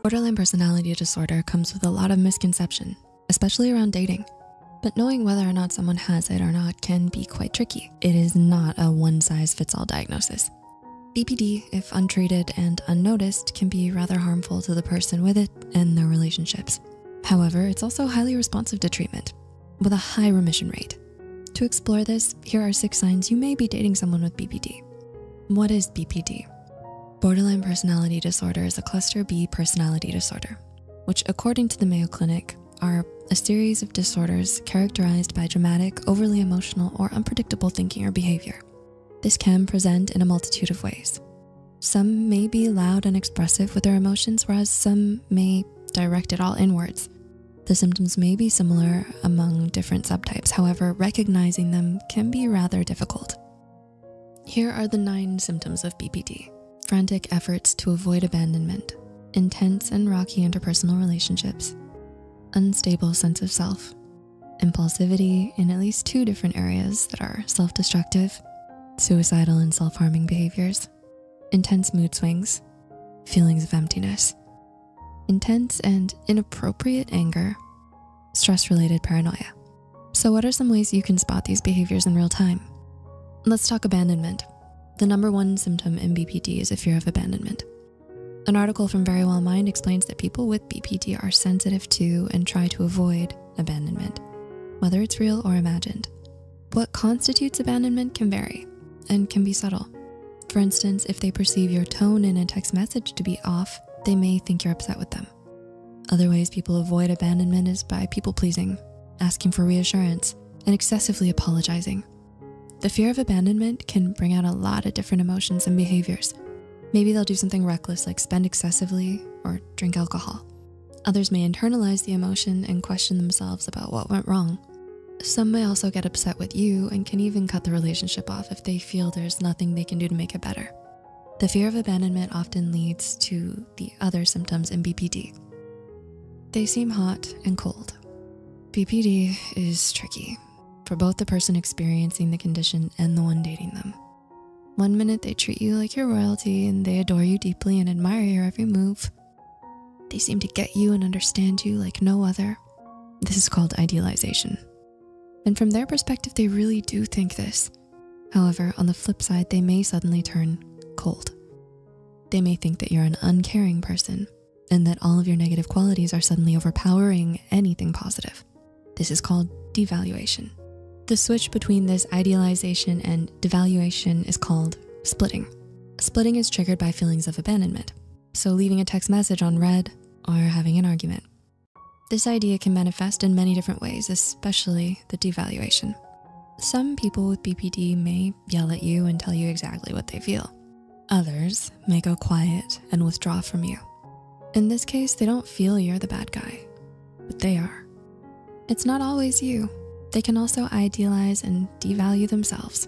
Borderline personality disorder comes with a lot of misconception, especially around dating. But knowing whether or not someone has it or not can be quite tricky. It is not a one-size-fits-all diagnosis. BPD, if untreated and unnoticed, can be rather harmful to the person with it and their relationships. However, it's also highly responsive to treatment, with a high remission rate. To explore this, here are 6 signs you may be dating someone with BPD. What is BPD? Borderline personality disorder is a cluster B personality disorder, which according to the Mayo Clinic are a series of disorders characterized by dramatic, overly emotional, or unpredictable thinking or behavior. This can present in a multitude of ways. Some may be loud and expressive with their emotions, whereas some may direct it all inwards. The symptoms may be similar among different subtypes. However, recognizing them can be rather difficult. Here are the 9 symptoms of BPD. Frantic efforts to avoid abandonment, intense and rocky interpersonal relationships, unstable sense of self, impulsivity in at least 2 different areas that are self-destructive, suicidal and self-harming behaviors, intense mood swings, feelings of emptiness, intense and inappropriate anger, stress-related paranoia. So what are some ways you can spot these behaviors in real time? Let's talk abandonment. The number 1 symptom in BPD is a fear of abandonment. An article from Very Well Mind explains that people with BPD are sensitive to and try to avoid abandonment, whether it's real or imagined. What constitutes abandonment can vary and can be subtle. For instance, if they perceive your tone in a text message to be off, they may think you're upset with them. Other ways people avoid abandonment is by people-pleasing, asking for reassurance, and excessively apologizing. The fear of abandonment can bring out a lot of different emotions and behaviors. Maybe they'll do something reckless like spend excessively or drink alcohol. Others may internalize the emotion and question themselves about what went wrong. Some may also get upset with you and can even cut the relationship off if they feel there's nothing they can do to make it better. The fear of abandonment often leads to the other symptoms in BPD. They seem hot and cold. BPD is tricky for both the person experiencing the condition and the one dating them. One minute they treat you like you're royalty and they adore you deeply and admire your every move. They seem to get you and understand you like no other. This is called idealization. And from their perspective, they really do think this. However, on the flip side, they may suddenly turn cold. They may think that you're an uncaring person and that all of your negative qualities are suddenly overpowering anything positive. This is called devaluation. The switch between this idealization and devaluation is called splitting. Splitting is triggered by feelings of abandonment, so leaving a text message on read or having an argument. This idea can manifest in many different ways, especially the devaluation. Some people with BPD may yell at you and tell you exactly what they feel. Others may go quiet and withdraw from you. In this case, they don't feel you're the bad guy, but they are. It's not always you. They can also idealize and devalue themselves.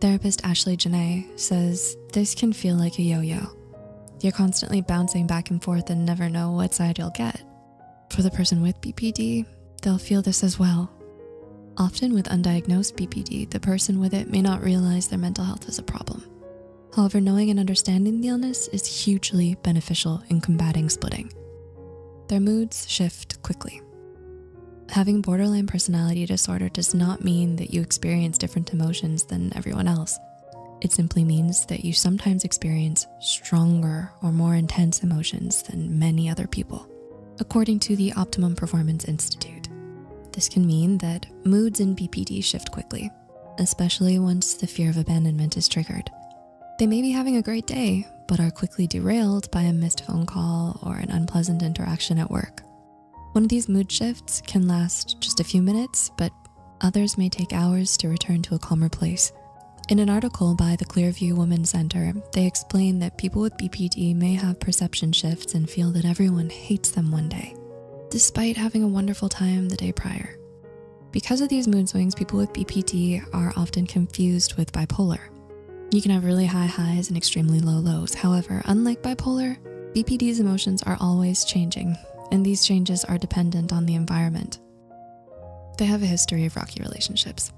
Therapist Ashley Janae says this can feel like a yo-yo. You're constantly bouncing back and forth and never know what side you'll get. For the person with BPD, they'll feel this as well. Often with undiagnosed BPD, the person with it may not realize their mental health is a problem. However, knowing and understanding the illness is hugely beneficial in combating splitting. Their moods shift quickly. Having borderline personality disorder does not mean that you experience different emotions than everyone else. It simply means that you sometimes experience stronger or more intense emotions than many other people. According to the Optimum Performance Institute, this can mean that moods in BPD shift quickly, especially once the fear of abandonment is triggered. They may be having a great day, but are quickly derailed by a missed phone call or an unpleasant interaction at work. One of these mood shifts can last just a few minutes, but others may take hours to return to a calmer place. In an article by the Clearview Women's Center, they explain that people with BPD may have perception shifts and feel that everyone hates them one day, despite having a wonderful time the day prior. Because of these mood swings, people with BPD are often confused with bipolar. You can have really high highs and extremely low lows. However, unlike bipolar, BPD's emotions are always changing, and these changes are dependent on the environment. They have a history of rocky relationships.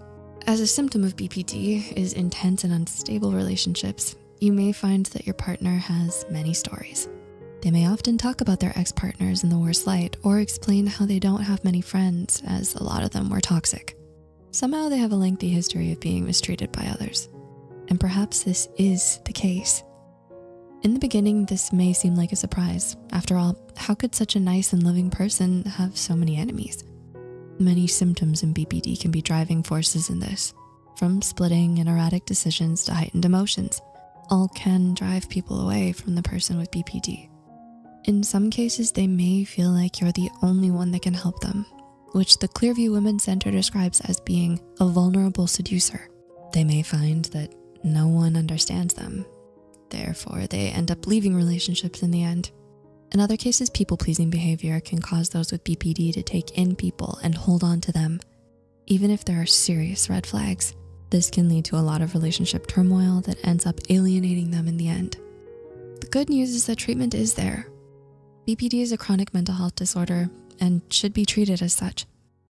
As a symptom of BPD is intense and unstable relationships, You may find that your partner has many stories. They may often talk about their ex-partners in the worst light or explain how they don't have many friends as a lot of them were toxic. Somehow they have a lengthy history of being mistreated by others. And perhaps this is the case. In the beginning, this may seem like a surprise. After all, how could such a nice and loving person have so many enemies? Many symptoms in BPD can be driving forces in this, from splitting and erratic decisions to heightened emotions. All can drive people away from the person with BPD. In some cases, they may feel like you're the only one that can help them, which the Clearview Women's Center describes as being a vulnerable seducer. They may find that no one understands them. Therefore, they end up leaving relationships in the end. In other cases, people-pleasing behavior can cause those with BPD to take in people and hold on to them, even if there are serious red flags. This can lead to a lot of relationship turmoil that ends up alienating them in the end. The good news is that treatment is there. BPD is a chronic mental health disorder and should be treated as such.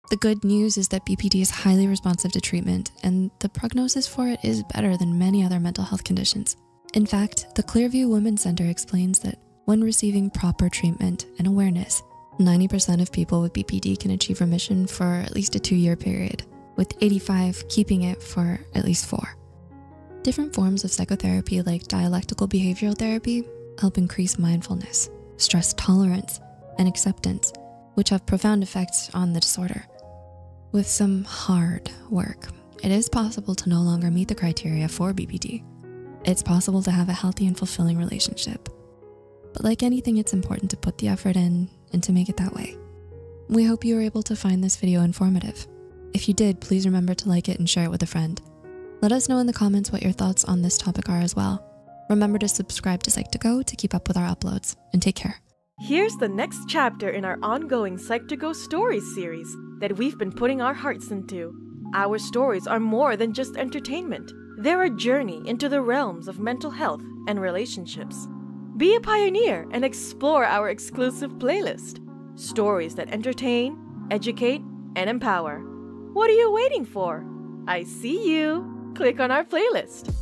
The good news is that BPD is highly responsive to treatment, and the prognosis for it is better than many other mental health conditions. In fact, the Clearview Women's Center explains that when receiving proper treatment and awareness, 90% of people with BPD can achieve remission for at least a 2-year period, with 85 keeping it for at least 4. Different forms of psychotherapy like dialectical behavioral therapy help increase mindfulness, stress tolerance, and acceptance, which have profound effects on the disorder. With some hard work, it is possible to no longer meet the criteria for BPD. It's possible to have a healthy and fulfilling relationship. But like anything, it's important to put the effort in and to make it that way. We hope you were able to find this video informative. If you did, please remember to like it and share it with a friend. Let us know in the comments what your thoughts on this topic are as well. Remember to subscribe to Psych2Go to keep up with our uploads, and take care. Here's the next chapter in our ongoing Psych2Go stories series that we've been putting our hearts into. Our stories are more than just entertainment. They're a journey into the realms of mental health and relationships. Be a pioneer and explore our exclusive playlist. Stories that entertain, educate, and empower. What are you waiting for? I see you. Click on our playlist.